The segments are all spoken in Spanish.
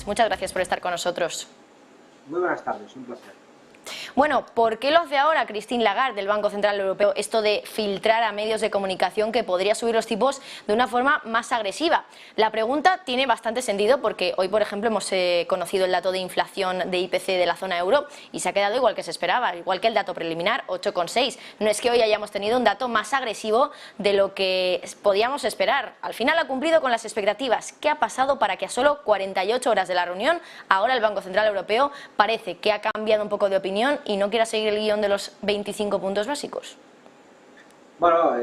días. Muchas gracias por estar con nosotros. Muy buenas tardes, un placer. Bueno, ¿por qué lo hace ahora Christine Lagarde del Banco Central Europeo esto de filtrar a medios de comunicación que podría subir los tipos de una forma más agresiva? La pregunta tiene bastante sentido porque hoy, por ejemplo, hemos conocido el dato de inflación de IPC de la zona euro y se ha quedado igual que se esperaba, igual que el dato preliminar, 8,6. No es que hoy hayamos tenido un dato más agresivo de lo que podíamos esperar. Al final ha cumplido con las expectativas. ¿Qué ha pasado para que a solo 48 horas de la reunión ahora el Banco Central Europeo parece que ha cambiado un poco de opinión y no quiera seguir el guión de los 25 puntos básicos? Bueno,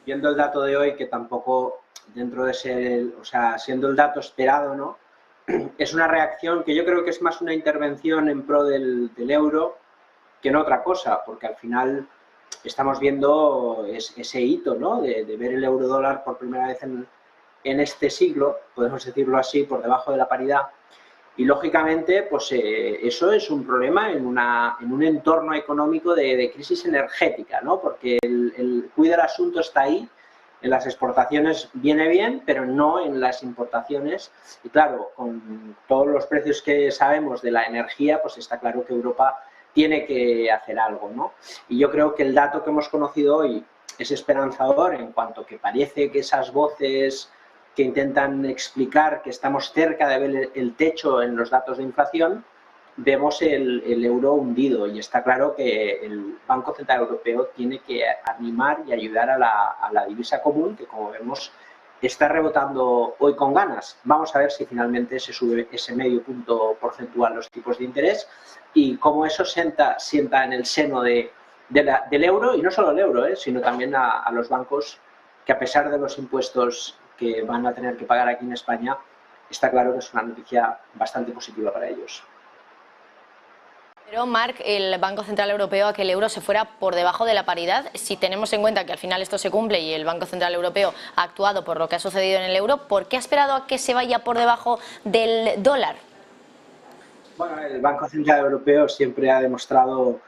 viendo el dato de hoy, que tampoco dentro de ser, siendo el dato esperado, ¿no? Es una reacción que yo creo que es más una intervención en pro del euro que no otra cosa, porque al final estamos viendo ese hito, ¿no? De ver el euro dólar por primera vez en este siglo, podemos decirlo así, por debajo de la paridad. Y lógicamente, pues eso es un problema en un entorno económico de crisis energética, ¿no? Porque el quid del asunto está ahí. En las exportaciones viene bien, pero no en las importaciones. Y claro, con todos los precios que sabemos de la energía, pues está claro que Europa tiene que hacer algo, ¿no? Y yo creo que el dato que hemos conocido hoy es esperanzador en cuanto que parece que esas voces que intentan explicar que estamos cerca de ver el techo en los datos de inflación, vemos el euro hundido y está claro que el Banco Central Europeo tiene que animar y ayudar a la divisa común, que como vemos está rebotando hoy con ganas. Vamos a ver si finalmente se sube ese medio punto porcentual los tipos de interés y cómo eso sienta en el seno del euro, y no solo el euro, sino también a los bancos que, a pesar de los impuestos que van a tener que pagar aquí en España, está claro que es una noticia bastante positiva para ellos. Pero, Marc, el Banco Central Europeo a que el euro se fuera por debajo de la paridad, si tenemos en cuenta que al final esto se cumple y el Banco Central Europeo ha actuado por lo que ha sucedido en el euro, ¿por qué ha esperado a que se vaya por debajo del dólar? Bueno, el Banco Central Europeo siempre ha demostrado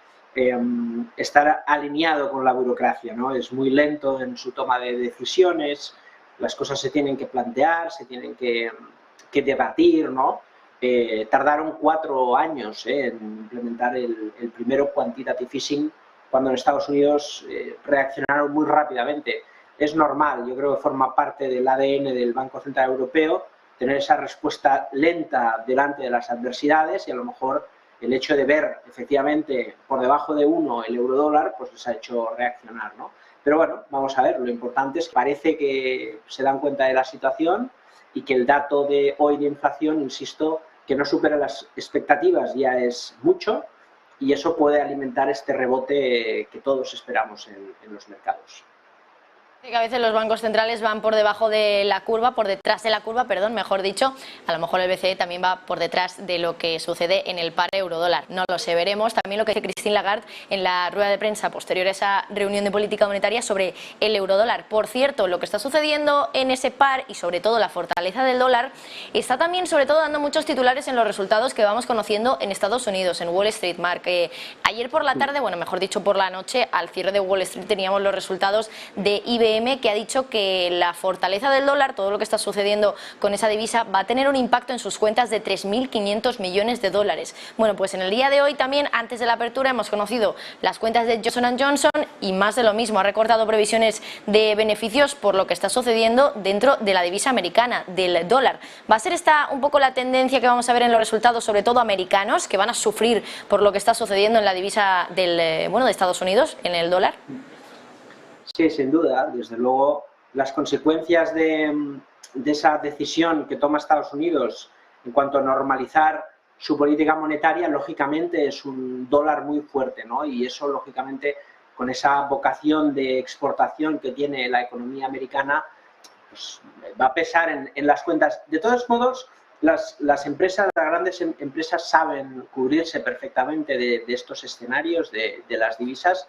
estar alineado con la burocracia, ¿no? Es muy lento en su toma de decisiones, las cosas se tienen que plantear, se tienen que debatir, ¿no? Tardaron 4 años en implementar el primero quantitative easing, cuando en Estados Unidos reaccionaron muy rápidamente. Es normal, yo creo que forma parte del ADN del Banco Central Europeo tener esa respuesta lenta delante de las adversidades, y a lo mejor el hecho de ver efectivamente por debajo de 1 el euro dólar pues les ha hecho reaccionar, ¿no? Pero bueno, vamos a ver, lo importante es que parece que se dan cuenta de la situación y que el dato de hoy de inflación, insisto, que no supera las expectativas ya es mucho, y eso puede alimentar este rebote que todos esperamos en los mercados. Que a veces los bancos centrales van por debajo de la curva, por detrás de la curva, perdón, mejor dicho. A lo mejor el BCE también va por detrás de lo que sucede en el par euro-dólar. No lo sé, veremos. También lo que dice Christine Lagarde en la rueda de prensa posterior a esa reunión de política monetaria sobre el euro-dólar. Por cierto, lo que está sucediendo en ese par y sobre todo la fortaleza del dólar está también sobre todo dando muchos titulares en los resultados que vamos conociendo en Estados Unidos, en Wall Street, Marc. Ayer por la tarde, bueno, mejor dicho por la noche, al cierre de Wall Street teníamos los resultados de IBM, que ha dicho que la fortaleza del dólar, todo lo que está sucediendo con esa divisa, va a tener un impacto en sus cuentas de 3.500 millones de dólares. Bueno, pues en el día de hoy también, antes de la apertura, hemos conocido las cuentas de Johnson & Johnson y más de lo mismo. Ha recortado previsiones de beneficios por lo que está sucediendo dentro de la divisa americana, del dólar. ¿Va a ser esta un poco la tendencia que vamos a ver en los resultados, sobre todo americanos, que van a sufrir por lo que está sucediendo en la divisa de Estados Unidos, en el dólar? Sí, sin duda. Desde luego, las consecuencias de esa decisión que toma Estados Unidos en cuanto a normalizar su política monetaria, lógicamente es un dólar muy fuerte, ¿no? Y eso, lógicamente, con esa vocación de exportación que tiene la economía americana, pues va a pesar en las cuentas. De todos modos, las empresas, las grandes empresas saben cubrirse perfectamente de estos escenarios, de las divisas.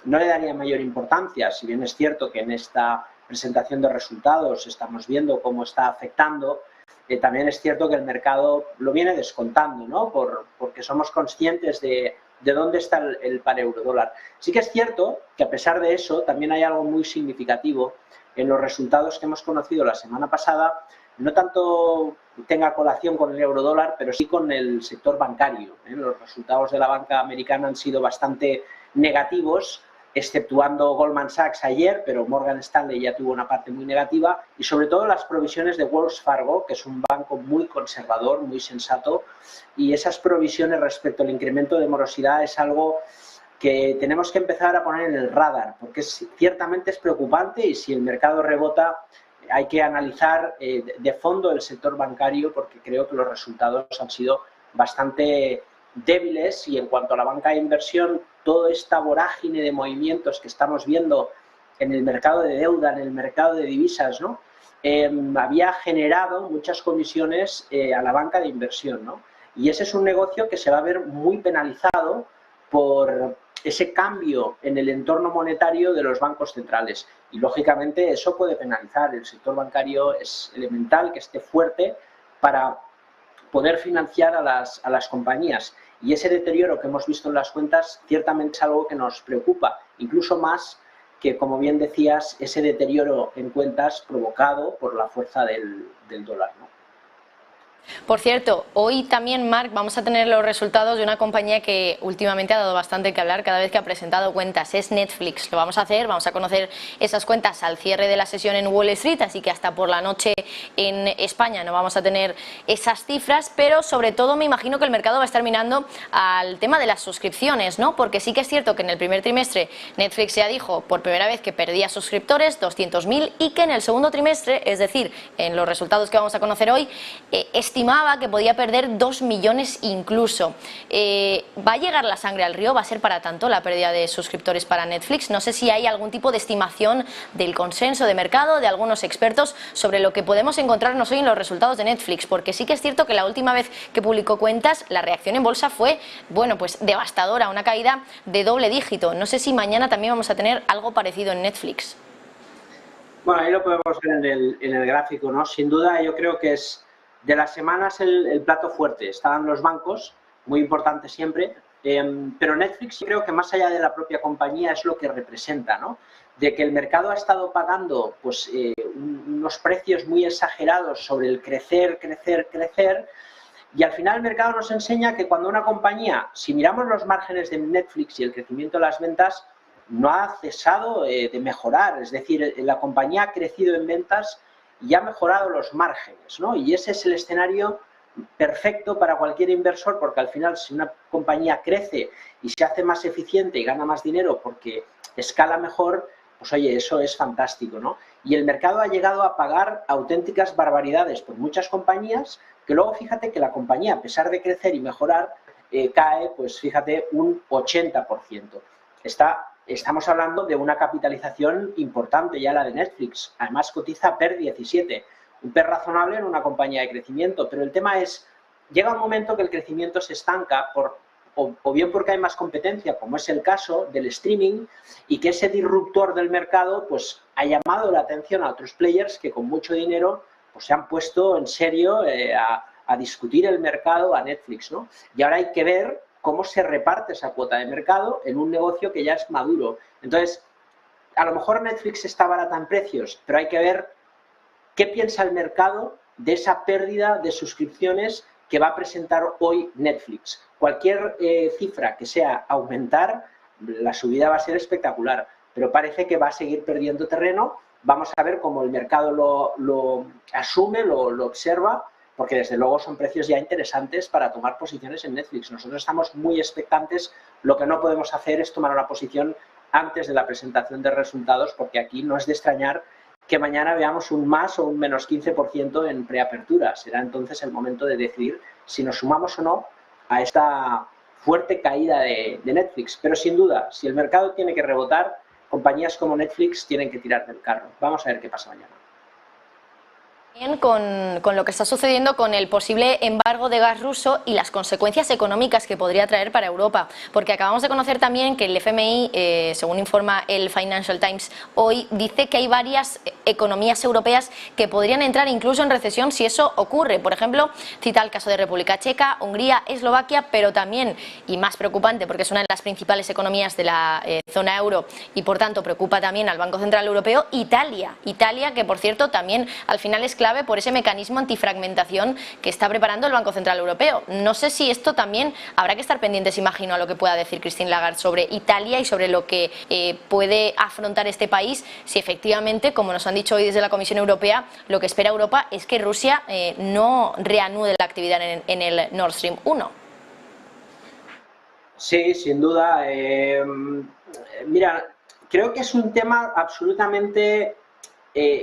No le daría mayor importancia, si bien es cierto que en esta presentación de resultados estamos viendo cómo está afectando, también es cierto que el mercado lo viene descontando, ¿no? Porque somos conscientes de dónde está el par euro-dólar. Sí que es cierto que, a pesar de eso, también hay algo muy significativo en los resultados que hemos conocido la semana pasada no tanto tenga colación con el eurodólar, pero sí con el sector bancario. Los resultados de la banca americana han sido bastante negativos, exceptuando Goldman Sachs ayer, pero Morgan Stanley ya tuvo una parte muy negativa, y sobre todo las provisiones de Wells Fargo, que es un banco muy conservador, muy sensato, y esas provisiones respecto al incremento de morosidad es algo que tenemos que empezar a poner en el radar, porque ciertamente es preocupante, y si el mercado rebota hay que analizar de fondo el sector bancario, porque creo que los resultados han sido bastante débiles, y en cuanto a la banca de inversión, toda esta vorágine de movimientos que estamos viendo en el mercado de deuda, en el mercado de divisas, ¿no? Había generado muchas comisiones a la banca de inversión, ¿no? Y ese es un negocio que se va a ver muy penalizado por ese cambio en el entorno monetario de los bancos centrales. Y, lógicamente, eso puede penalizar. El sector bancario es elemental que esté fuerte para poder financiar a las compañías. Y ese deterioro que hemos visto en las cuentas ciertamente es algo que nos preocupa, incluso más que, como bien decías, ese deterioro en cuentas provocado por la fuerza del dólar, ¿no? Por cierto, hoy también, Marc, vamos a tener los resultados de una compañía que últimamente ha dado bastante que hablar cada vez que ha presentado cuentas, es Netflix. Lo vamos a hacer, vamos a conocer esas cuentas al cierre de la sesión en Wall Street, así que hasta por la noche en España no vamos a tener esas cifras, pero sobre todo me imagino que el mercado va a estar mirando al tema de las suscripciones, ¿no? Porque sí que es cierto que en el primer trimestre Netflix ya dijo por primera vez que perdía suscriptores, 200.000, y que en el segundo trimestre, es decir, en los resultados que vamos a conocer hoy, estimaba que podía perder 2 millones incluso. ¿Va a llegar la sangre al río? ¿Va a ser para tanto la pérdida de suscriptores para Netflix? No sé si hay algún tipo de estimación del consenso de mercado, de algunos expertos, sobre lo que podemos encontrarnos hoy en los resultados de Netflix, porque sí que es cierto que la última vez que publicó cuentas, la reacción en bolsa fue, bueno, pues devastadora, una caída de doble dígito. No sé si mañana también vamos a tener algo parecido en Netflix. Bueno, ahí lo podemos ver en el gráfico, ¿no? Sin duda, yo creo que es de las semanas el plato fuerte. Estaban los bancos, muy importantes siempre, pero Netflix, creo que más allá de la propia compañía, es lo que representa, ¿no? De que el mercado ha estado pagando pues, unos precios muy exagerados sobre el crecer, y al final el mercado nos enseña que cuando una compañía, si miramos los márgenes de Netflix y el crecimiento de las ventas, no ha cesado de mejorar, es decir, la compañía ha crecido en ventas y ha mejorado los márgenes, ¿no? Y ese es el escenario perfecto para cualquier inversor, porque al final, si una compañía crece y se hace más eficiente y gana más dinero porque escala mejor, pues oye, eso es fantástico, ¿no? Y el mercado ha llegado a pagar auténticas barbaridades por muchas compañías, que luego fíjate que la compañía, a pesar de crecer y mejorar, cae, pues fíjate, un 80%. Estamos hablando de una capitalización importante ya, la de Netflix. Además cotiza PER 17, un PER razonable en una compañía de crecimiento. Pero el tema es, llega un momento que el crecimiento se estanca o bien porque hay más competencia, como es el caso del streaming, y que ese disruptor del mercado pues ha llamado la atención a otros players que con mucho dinero pues se han puesto en serio a discutir el mercado a Netflix, ¿no? Y ahora hay que ver cómo se reparte esa cuota de mercado en un negocio que ya es maduro. Entonces, a lo mejor Netflix está barata en precios, pero hay que ver qué piensa el mercado de esa pérdida de suscripciones que va a presentar hoy Netflix. Cualquier cifra que sea aumentar, la subida va a ser espectacular, pero parece que va a seguir perdiendo terreno. Vamos a ver cómo el mercado lo asume, lo observa, porque desde luego son precios ya interesantes para tomar posiciones en Netflix. Nosotros estamos muy expectantes. Lo que no podemos hacer es tomar una posición antes de la presentación de resultados, porque aquí no es de extrañar que mañana veamos un más o un menos 15% en preapertura. Será entonces el momento de decidir si nos sumamos o no a esta fuerte caída de Netflix. Pero sin duda, si el mercado tiene que rebotar, compañías como Netflix tienen que tirar del carro. Vamos a ver qué pasa mañana. Con lo que está sucediendo con el posible embargo de gas ruso y las consecuencias económicas que podría traer para Europa, porque acabamos de conocer también que el FMI, según informa el Financial Times hoy, dice que hay varias economías europeas que podrían entrar incluso en recesión si eso ocurre. Por ejemplo, cita el caso de República Checa, Hungría, Eslovaquia, pero también, y más preocupante porque es una de las principales economías de la zona euro y por tanto preocupa también al Banco Central Europeo, Italia, que por cierto también al final es clave clave por ese mecanismo antifragmentación que está preparando el Banco Central Europeo. No sé si esto también habrá que estar pendientes, imagino, a lo que pueda decir Christine Lagarde sobre Italia y sobre lo que puede afrontar este país, si efectivamente, como nos han dicho hoy desde la Comisión Europea, lo que espera Europa es que Rusia no reanude la actividad en el Nord Stream 1. Sí, sin duda. Mira, creo que es un tema absolutamente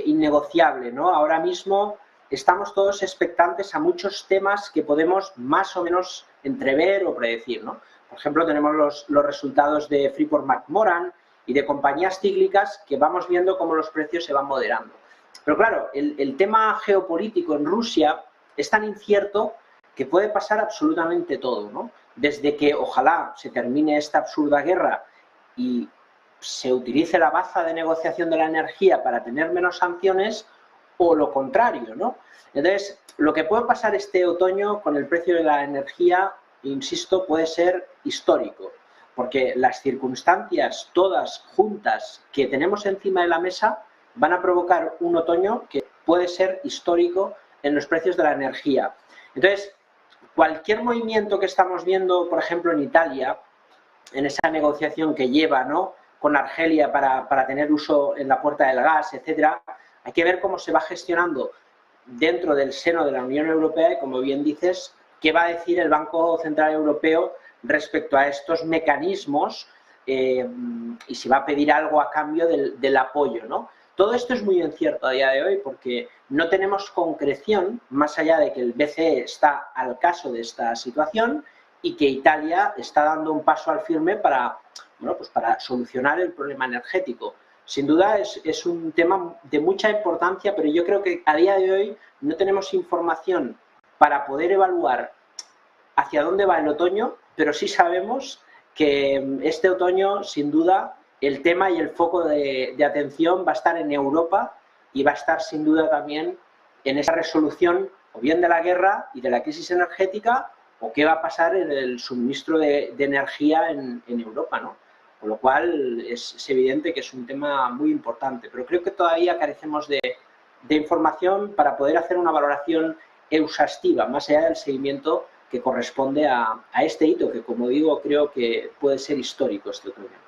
innegociable, ¿no? Ahora mismo estamos todos expectantes a muchos temas que podemos más o menos entrever o predecir, ¿no? Por ejemplo, tenemos los resultados de Freeport-McMoRan y de compañías cíclicas que vamos viendo cómo los precios se van moderando. Pero claro, el tema geopolítico en Rusia es tan incierto que puede pasar absolutamente todo, ¿no? Desde que ojalá se termine esta absurda guerra y se utilice la baza de negociación de la energía para tener menos sanciones, o lo contrario, ¿no? Entonces, lo que puede pasar este otoño con el precio de la energía, insisto, puede ser histórico, porque las circunstancias todas juntas que tenemos encima de la mesa van a provocar un otoño que puede ser histórico en los precios de la energía. Entonces, cualquier movimiento que estamos viendo, por ejemplo, en Italia, en esa negociación que lleva, ¿no?, con Argelia para tener uso en la puerta del gas, etcétera, hay que ver cómo se va gestionando dentro del seno de la Unión Europea y, como bien dices, qué va a decir el Banco Central Europeo respecto a estos mecanismos y si va a pedir algo a cambio del apoyo, ¿no? Todo esto es muy incierto a día de hoy porque no tenemos concreción, más allá de que el BCE está al caso de esta situación y que Italia está dando un paso al firme para, bueno, pues para solucionar el problema energético. Sin duda es un tema de mucha importancia, pero yo creo que a día de hoy no tenemos información para poder evaluar hacia dónde va el otoño, pero sí sabemos que este otoño, sin duda, el tema y el foco de atención va a estar en Europa y va a estar sin duda también en esa resolución o bien de la guerra y de la crisis energética o qué va a pasar en el suministro de energía en Europa, ¿no? Con lo cual es evidente que es un tema muy importante, pero creo que todavía carecemos de información para poder hacer una valoración exhaustiva, más allá del seguimiento que corresponde a este hito, que como digo, creo que puede ser histórico este otoño.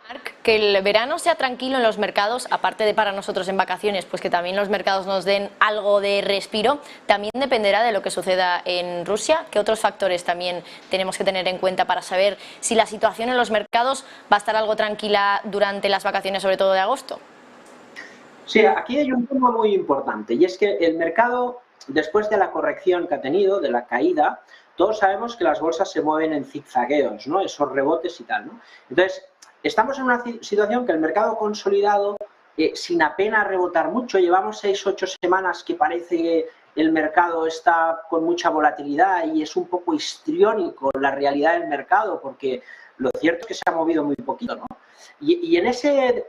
Marc, que el verano sea tranquilo en los mercados, aparte de para nosotros en vacaciones, pues que también los mercados nos den algo de respiro, también dependerá de lo que suceda en Rusia. ¿Qué otros factores también tenemos que tener en cuenta para saber si la situación en los mercados va a estar algo tranquila durante las vacaciones, sobre todo de agosto? Sí, aquí hay un tema muy importante y es que el mercado, después de la corrección que ha tenido, de la caída, todos sabemos que las bolsas se mueven en zigzagueos, ¿no? Esos rebotes y tal, ¿no? Entonces, estamos en una situación que el mercado consolidado, sin apenas rebotar mucho, llevamos 6 o 8 semanas que parece que el mercado está con mucha volatilidad y es un poco histriónico la realidad del mercado, porque lo cierto es que se ha movido muy poquito, ¿no? Y en ese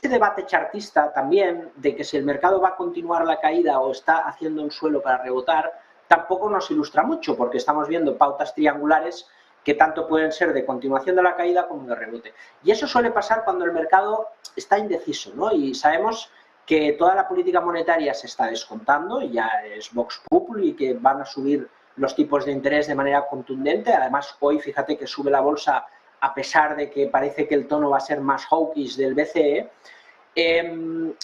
debate chartista también, de que si el mercado va a continuar la caída o está haciendo un suelo para rebotar, tampoco nos ilustra mucho, porque estamos viendo pautas triangulares que tanto pueden ser de continuación de la caída como de rebote. Y eso suele pasar cuando el mercado está indeciso, ¿no? Y sabemos que toda la política monetaria se está descontando, y ya es Vox Populi, que van a subir los tipos de interés de manera contundente. Además, hoy fíjate que sube la bolsa a pesar de que parece que el tono va a ser más hawkish del BCE,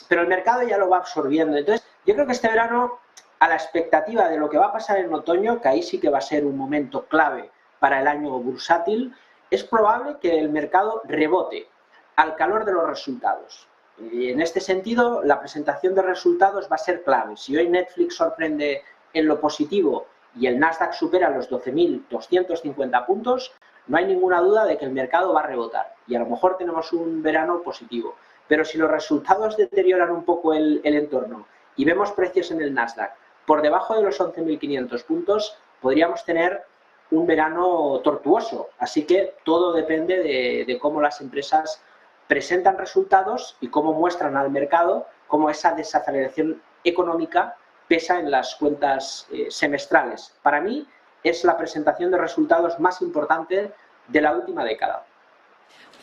pero el mercado ya lo va absorbiendo. Entonces, yo creo que este verano, a la expectativa de lo que va a pasar en otoño, que ahí sí que va a ser un momento clave para el año bursátil, es probable que el mercado rebote al calor de los resultados. Y en este sentido, la presentación de resultados va a ser clave. Si hoy Netflix sorprende en lo positivo y el Nasdaq supera los 12.250 puntos, no hay ninguna duda de que el mercado va a rebotar y a lo mejor tenemos un verano positivo. Pero si los resultados deterioran un poco el entorno y vemos precios en el Nasdaq por debajo de los 11.500 puntos, podríamos tener un verano tortuoso. Así que todo depende de cómo las empresas presentan resultados y cómo muestran al mercado cómo esa desaceleración económica pesa en las cuentas semestrales. Para mí es la presentación de resultados más importante de la última década.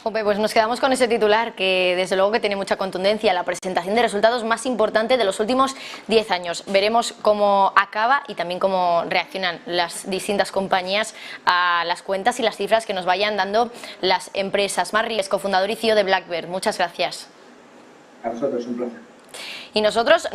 Jope, pues nos quedamos con ese titular que desde luego que tiene mucha contundencia, la presentación de resultados más importante de los últimos 10 años. Veremos cómo acaba y también cómo reaccionan las distintas compañías a las cuentas y las cifras que nos vayan dando las empresas. Marc Ribes, cofundador y CEO de Blackbird, muchas gracias. A vosotros, un placer. Y nosotros nos